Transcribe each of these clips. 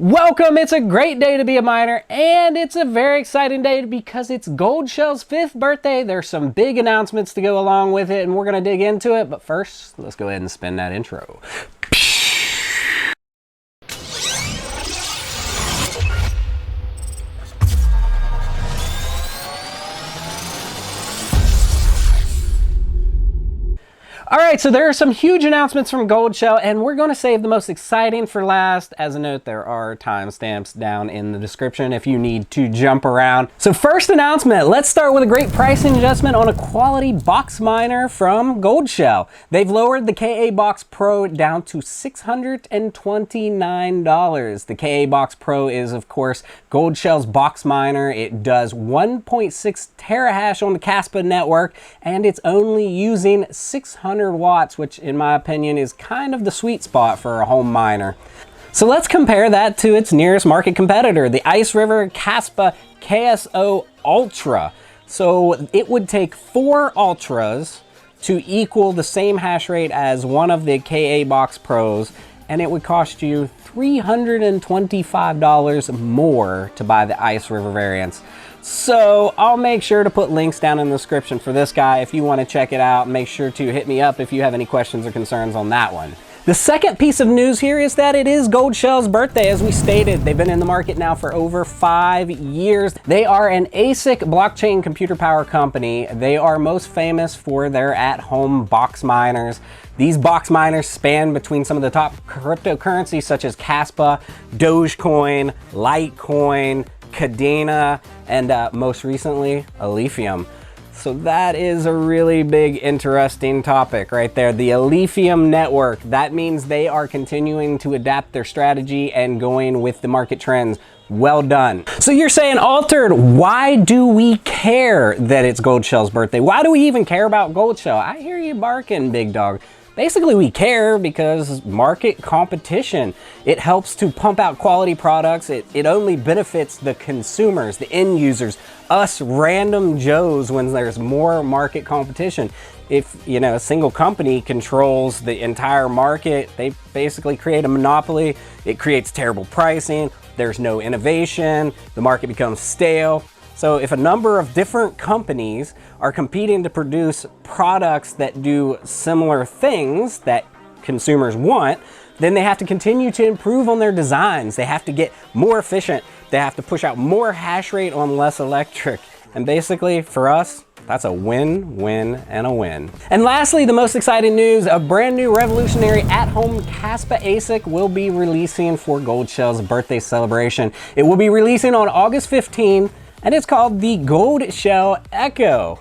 Welcome, it's a great day to be a miner, and it's a very exciting day because it's Goldshell's 5th birthday. There's some big announcements to go along with it, and we're gonna dig into it, but first, let's go ahead and spin that intro. All right, so there are some huge announcements from Goldshell, and we're going to save the most exciting for last. As a note, there are timestamps down in the description if you need to jump around. So first announcement, let's start with a great pricing adjustment on a quality box miner from Goldshell. They've lowered the KA Box Pro down to $629. The KA Box Pro is, of course, Goldshell's box miner. It does 1.6 terahash on the Kaspa network, and it's only using 600 watts, which in my opinion is kind of the sweet spot for a home miner. So let's compare that to its nearest market competitor, the IceRiver Kaspa K0 Ultra. So it would take 4 Ultras to equal the same hash rate as one of the KA Box Pros, and it would cost you $325 more to buy the IceRiver variants. So I'll make sure to put links down in the description for this guy if you want to check it out. Make sure to hit me up if you have any questions or concerns on that one. The second piece of news here is that it is Goldshell's birthday. As we stated, they've been in the market now for over 5 years. They are an ASIC blockchain computer power company. They are most famous for their at-home box miners. These box miners span between some of the top cryptocurrencies such as Kaspa, Dogecoin, Litecoin, Canaan, and most recently, Alephium. So that is a really big, interesting topic right there. The Alephium network, that means they are continuing to adapt their strategy and going with the market trends. Well done. So you're saying, Altered, why do we care that it's Goldshell's birthday? Why do we even care about Goldshell? I hear you barking, big dog. Basically, we care because market competition. It helps to pump out quality products. It only benefits the consumers, the end users, us random Joes when there's more market competition. If, you know, a single company controls the entire market, they basically create a monopoly. It creates terrible pricing. There's no innovation. The market becomes stale. So if a number of different companies are competing to produce products that do similar things that consumers want, then they have to continue to improve on their designs. They have to get more efficient. They have to push out more hash rate on less electric. And basically, for us, that's a win, win, and a win. And lastly, the most exciting news, a brand new revolutionary at-home Kaspa Asic will be releasing for Goldshell's birthday celebration. It will be releasing on August 15th, and it's called the Goldshell Echo.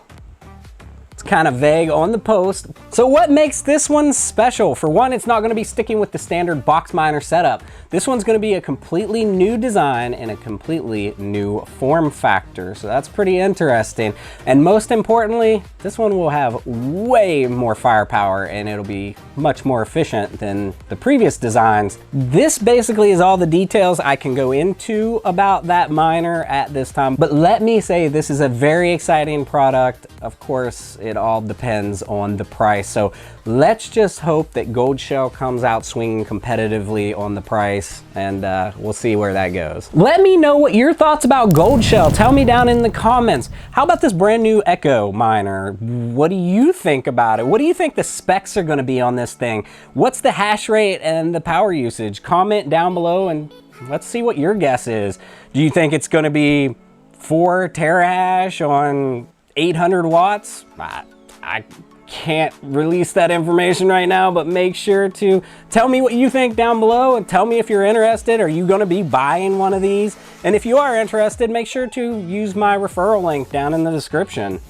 It's kind of vague on the post. So what makes this one special? For one, it's not going to be sticking with the standard box miner setup. This one's going to be a completely new design and a completely new form factor. So that's pretty interesting. And most importantly, this one will have way more firepower and it'll be much more efficient than the previous designs. This basically is all the details I can go into about that miner at this time. But let me say, this is a very exciting product. Of course, it all depends on the price. So let's just hope that Goldshell comes out swinging competitively on the price, and we'll see where that goes. Let me know what your thoughts about Goldshell. Tell me down in the comments. How about this brand new Echo miner? What do you think about it? What do you think the specs are going to be on this thing? What's the hash rate and the power usage? Comment down below and let's see what your guess is. Do you think it's going to be 4 terahash on 800 watts? I can't release that information right now, but make sure to tell me what you think down below and tell me if you're interested. Are you going to be buying one of these? And if you are interested, make sure to use my referral link down in the description.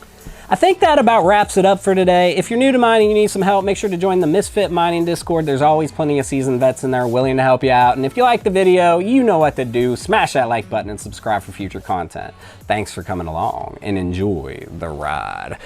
I think that about wraps it up for today. If you're new to mining, you need some help, make sure to join the Misfit Mining Discord. There's always plenty of seasoned vets in there willing to help you out. And if you like the video, you know what to do. Smash that like button and subscribe for future content. Thanks for coming along and enjoy the ride.